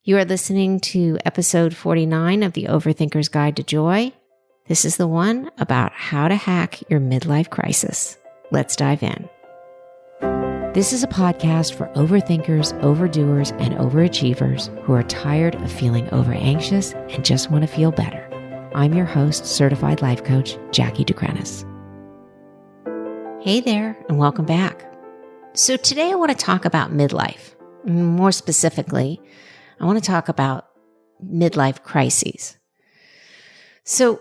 You are listening to episode 49 of the Overthinker's Guide to Joy. This is the one about how to hack your midlife crisis. Let's dive in. This is a podcast for overthinkers, overdoers, and overachievers who are tired of feeling over-anxious and just want to feel better. I'm your host, certified life coach, Jackie Dukrenis. Hey there, and welcome back. So today I want to talk about midlife. More specifically, I want to talk about midlife crises. So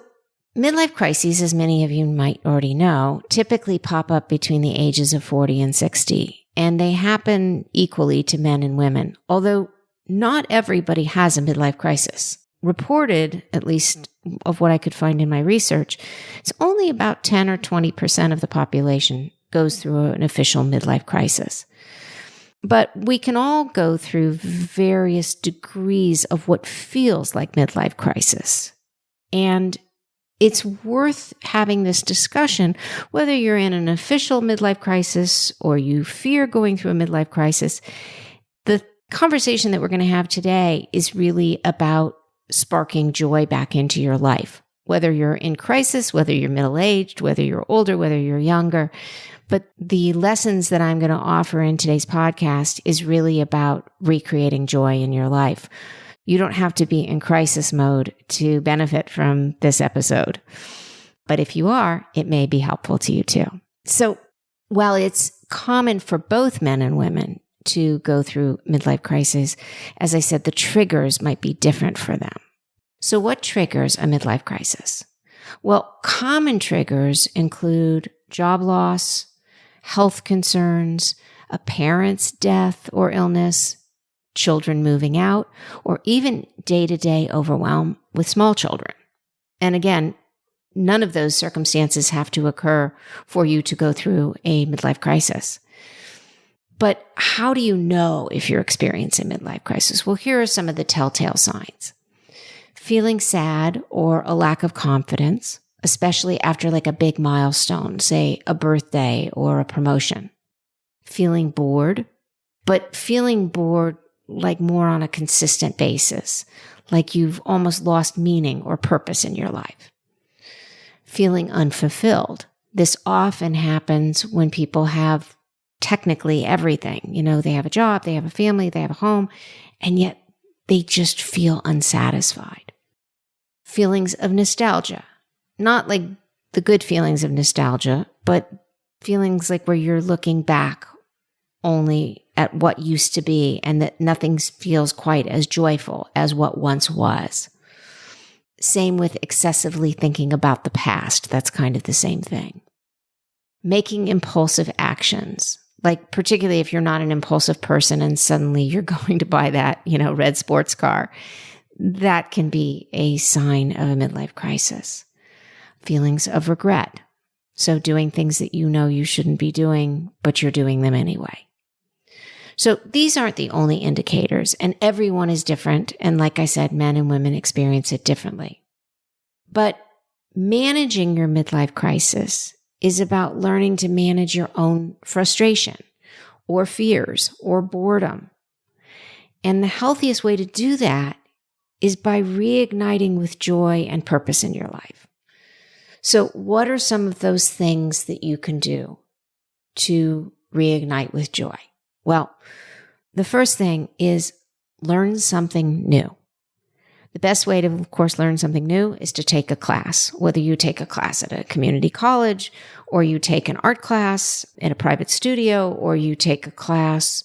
midlife crises, as many of you might already know, typically pop up between the ages of 40 and 60, and they happen equally to men and women, although not everybody has a midlife crisis. Reported, at least of what I could find in my research, it's only about 10 or 20% of the population goes through an official midlife crisis. But we can all go through various degrees of what feels like midlife crisis. And it's worth having this discussion, whether you're in an official midlife crisis or you fear going through a midlife crisis. The conversation that we're going to have today is really about sparking joy back into your life, whether you're in crisis, whether you're middle-aged, whether you're older, whether you're younger. But the lessons that I'm going to offer in today's podcast is really about recreating joy in your life. You don't have to be in crisis mode to benefit from this episode. But if you are, it may be helpful to you too. So while it's common for both men and women to go through midlife crisis, as I said, the triggers might be different for them. So what triggers a midlife crisis? Well, common triggers include job loss, health concerns, a parent's death or illness, children moving out, or even day-to-day overwhelm with small children. And again, none of those circumstances have to occur for you to go through a midlife crisis. But how do you know if you're experiencing a midlife crisis? Well, here are some of the telltale signs. Feeling sad or a lack of confidence, especially after like a big milestone, say a birthday or a promotion. Feeling bored, but feeling bored like more on a consistent basis, like you've almost lost meaning or purpose in your life. Feeling unfulfilled. This often happens when people have technically everything. You know, they have a job, they have a family, they have a home, and yet they just feel unsatisfied. Feelings of nostalgia. Not like the good feelings of nostalgia, but feelings like where you're looking back only at what used to be and that nothing feels quite as joyful as what once was. Same with excessively thinking about the past. That's kind of the same thing. Making impulsive actions, like particularly if you're not an impulsive person and suddenly you're going to buy that, red sports car, that can be a sign of a midlife crisis. Feelings of regret. So doing things that you know you shouldn't be doing, but you're doing them anyway. So these aren't the only indicators, and everyone is different. And like I said, men and women experience it differently. But managing your midlife crisis is about learning to manage your own frustration or fears or boredom. And the healthiest way to do that is by reigniting with joy and purpose in your life. So what are some of those things that you can do to reignite with joy? Well, the first thing is learn something new. The best way to, of course, learn something new is to take a class, whether you take a class at a community college or you take an art class in a private studio or you take a class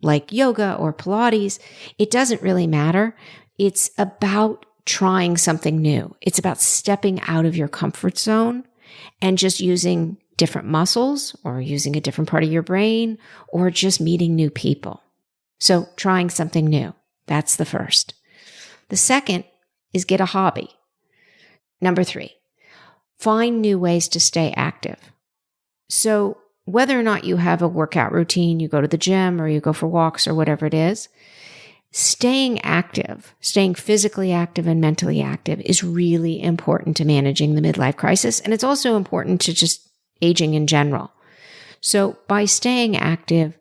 like yoga or Pilates. It doesn't really matter. It's about trying something new. It's about stepping out of your comfort zone and just using different muscles or using a different part of your brain or just meeting new people. So trying something new. That's the first. The second is get a hobby. Number 3, find new ways to stay active. So whether or not you have a workout routine, you go to the gym or you go for walks or whatever it is, staying active, staying physically active and mentally active is really important to managing the midlife crisis. And it's also important to just aging in general. So by staying active,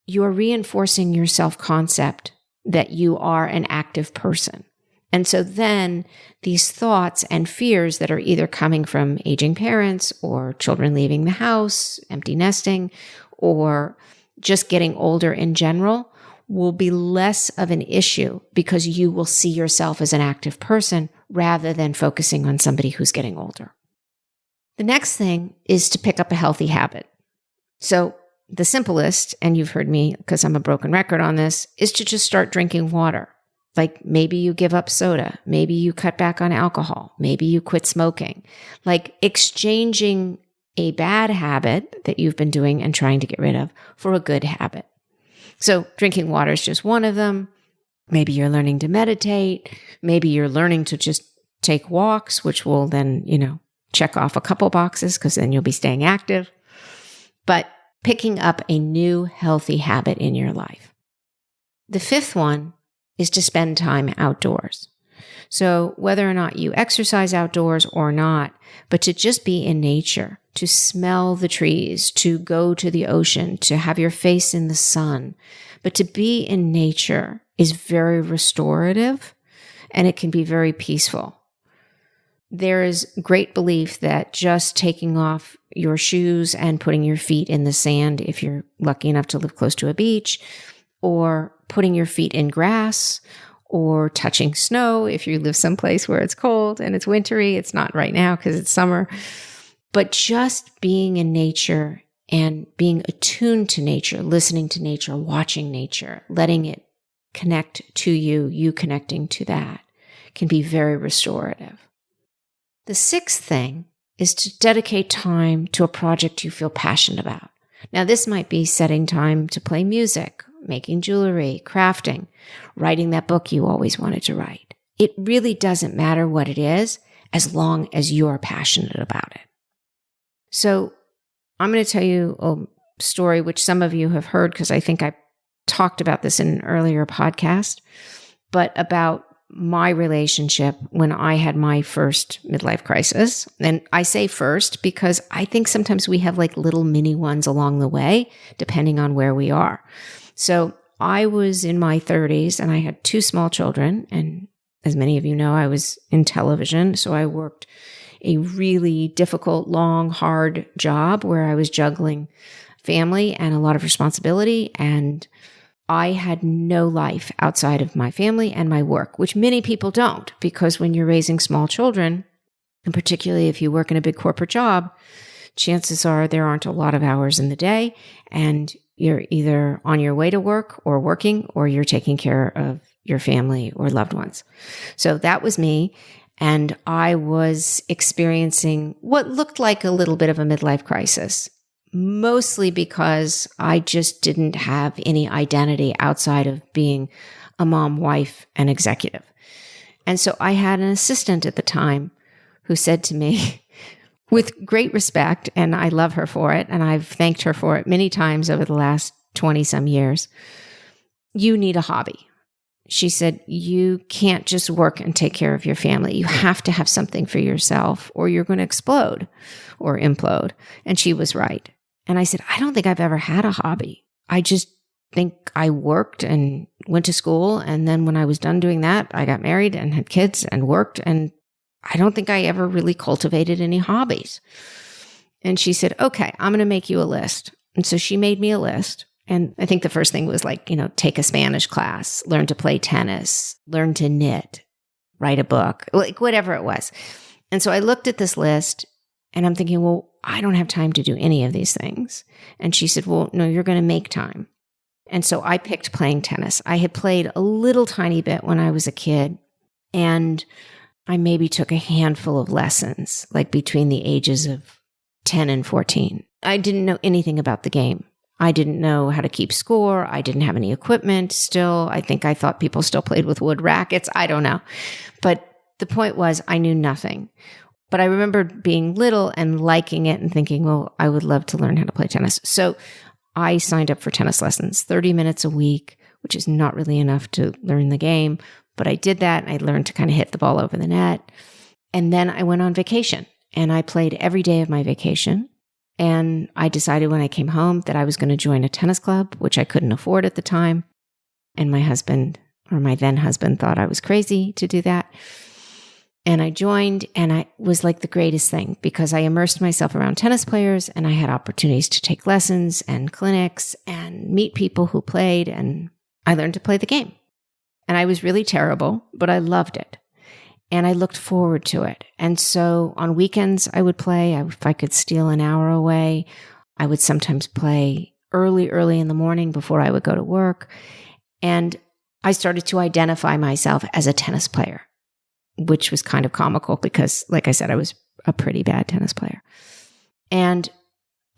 you're reinforcing your self-concept that you are an active person. And so then these thoughts and fears that are either coming from aging parents or children leaving the house, empty nesting, or just getting older in general will be less of an issue because you will see yourself as an active person rather than focusing on somebody who's getting older. The next thing is to pick up a healthy habit. So the simplest, and you've heard me because I'm a broken record on this, is to just start drinking water. Like maybe you give up soda, maybe you cut back on alcohol, maybe you quit smoking. Like exchanging a bad habit that you've been doing and trying to get rid of for a good habit. So drinking water is just one of them. Maybe you're learning to meditate. Maybe you're learning to just take walks, which will then, check off a couple boxes because then you'll be staying active. But picking up a new healthy habit in your life. The fifth one is to spend time outdoors. So whether or not you exercise outdoors or not, but to just be in nature, to smell the trees, to go to the ocean, to have your face in the sun, but to be in nature is very restorative and it can be very peaceful. There is great belief that just taking off your shoes and putting your feet in the sand, if you're lucky enough to live close to a beach, or putting your feet in grass, or touching snow if you live someplace where it's cold and it's wintry. It's not right now because it's summer. But just being in nature and being attuned to nature, listening to nature, watching nature, letting it connect to you, you connecting to that, can be very restorative. The sixth thing is to dedicate time to a project you feel passionate about. Now, this might be setting time to play music, making jewelry, crafting, writing that book you always wanted to write. It really doesn't matter what it is as long as you're passionate about it. So I'm going to tell you a story which some of you have heard because I think I talked about this in an earlier podcast, but about my relationship when I had my first midlife crisis. And I say first because I think sometimes we have like little mini ones along the way, depending on where we are. So I was in my 30s and I had two small children. And as many of you know, I was in television. So I worked a really difficult, long, hard job where I was juggling family and a lot of responsibility. And I had no life outside of my family and my work, which many people don't, because when you're raising small children, and particularly if you work in a big corporate job, chances are there aren't a lot of hours in the day and you're either on your way to work or working, or you're taking care of your family or loved ones. So that was me. And I was experiencing what looked like a little bit of a midlife crisis, mostly because I just didn't have any identity outside of being a mom, wife, and executive. And so I had an assistant at the time who said to me, with great respect, and I love her for it, and I've thanked her for it many times over the last 20-some years, you need a hobby. She said, you can't just work and take care of your family. You have to have something for yourself or you're going to explode or implode. And she was right. And I said, I don't think I've ever had a hobby. I just think I worked and went to school. And then when I was done doing that, I got married and had kids and worked. And I don't think I ever really cultivated any hobbies. And she said, okay, I'm going to make you a list. And so she made me a list. And I think the first thing was like, take a Spanish class, learn to play tennis, learn to knit, write a book, like whatever it was. And so I looked at this list and I'm thinking, well, I don't have time to do any of these things. And she said, well, no, you're going to make time. And so I picked playing tennis. I had played a little tiny bit when I was a kid, and I maybe took a handful of lessons, like between the ages of 10 and 14. I didn't know anything about the game. I didn't know how to keep score. I didn't have any equipment still. I think I thought people still played with wood rackets. I don't know. But the point was I knew nothing. But I remember being little and liking it and thinking, well, I would love to learn how to play tennis. So I signed up for tennis lessons, 30 minutes a week, which is not really enough to learn the game. But I did that. And I learned to kind of hit the ball over the net. And then I went on vacation and I played every day of my vacation. And I decided when I came home that I was going to join a tennis club, which I couldn't afford at the time. And my husband or my then husband thought I was crazy to do that. And I joined, and it was like the greatest thing because I immersed myself around tennis players, and I had opportunities to take lessons and clinics and meet people who played, and I learned to play the game. And I was really terrible, but I loved it. And I looked forward to it. And so on weekends, I would play. If I could steal an hour away, I would sometimes play early in the morning before I would go to work. And I started to identify myself as a tennis player, which was kind of comical because, like I said, I was a pretty bad tennis player. And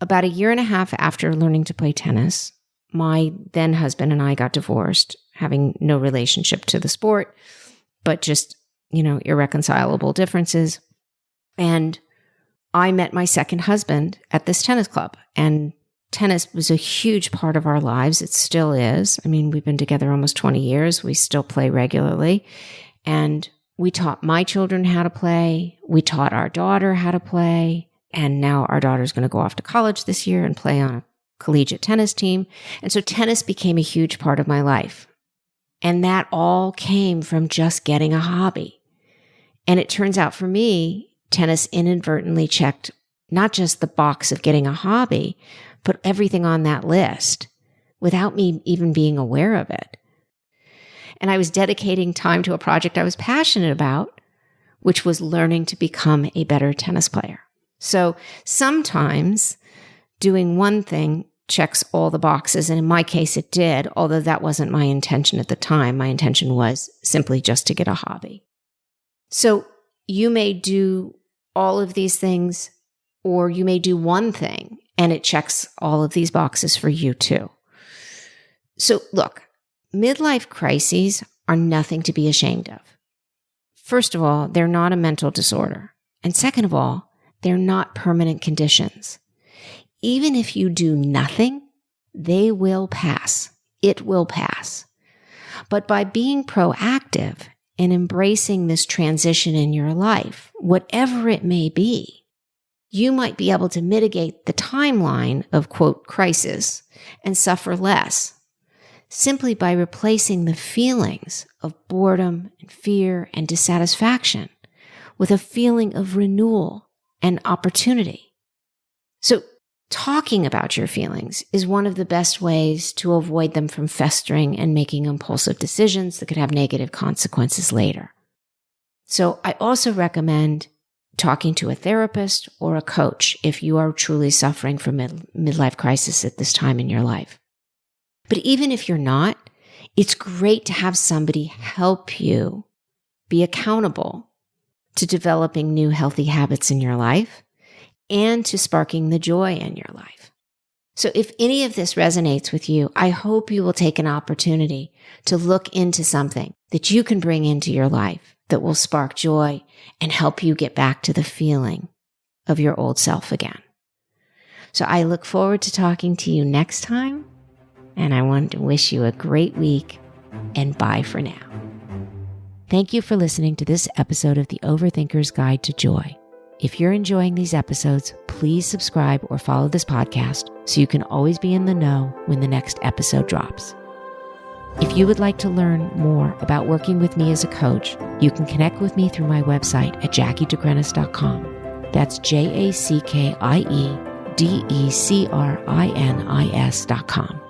about a year and a half after learning to play tennis, my then husband and I got divorced, having no relationship to the sport, but just, irreconcilable differences. And I met my second husband at this tennis club, and tennis was a huge part of our lives. It still is. I mean, we've been together almost 20 years. We still play regularly. And we taught my children how to play. We taught our daughter how to play. And now our daughter's going to go off to college this year and play on a collegiate tennis team. And so tennis became a huge part of my life. And that all came from just getting a hobby. And it turns out for me, tennis inadvertently checked not just the box of getting a hobby, but everything on that list without me even being aware of it. And I was dedicating time to a project I was passionate about, which was learning to become a better tennis player. So sometimes doing one thing checks all the boxes. And in my case, it did, although that wasn't my intention at the time. My intention was simply just to get a hobby. So you may do all of these things, or you may do one thing and it checks all of these boxes for you too. So look, midlife crises are nothing to be ashamed of. First of all, they're not a mental disorder. And second of all, they're not permanent conditions. Even if you do nothing, they will pass. It will pass. But by being proactive and embracing this transition in your life, whatever it may be, you might be able to mitigate the timeline of, quote, crisis and suffer less simply by replacing the feelings of boredom and fear and dissatisfaction with a feeling of renewal and opportunity. So talking about your feelings is one of the best ways to avoid them from festering and making impulsive decisions that could have negative consequences later. So I also recommend talking to a therapist or a coach if you are truly suffering from midlife crisis at this time in your life. But even if you're not, it's great to have somebody help you be accountable to developing new healthy habits in your life and to sparking the joy in your life. So if any of this resonates with you, I hope you will take an opportunity to look into something that you can bring into your life that will spark joy and help you get back to the feeling of your old self again. So I look forward to talking to you next time, and I want to wish you a great week, and bye for now. Thank you for listening to this episode of the Overthinker's Guide to Joy. If you're enjoying these episodes, please subscribe or follow this podcast so you can always be in the know when the next episode drops. If you would like to learn more about working with me as a coach, you can connect with me through my website at jackiedecrenis.com. That's JACKIEDECRINIS.com.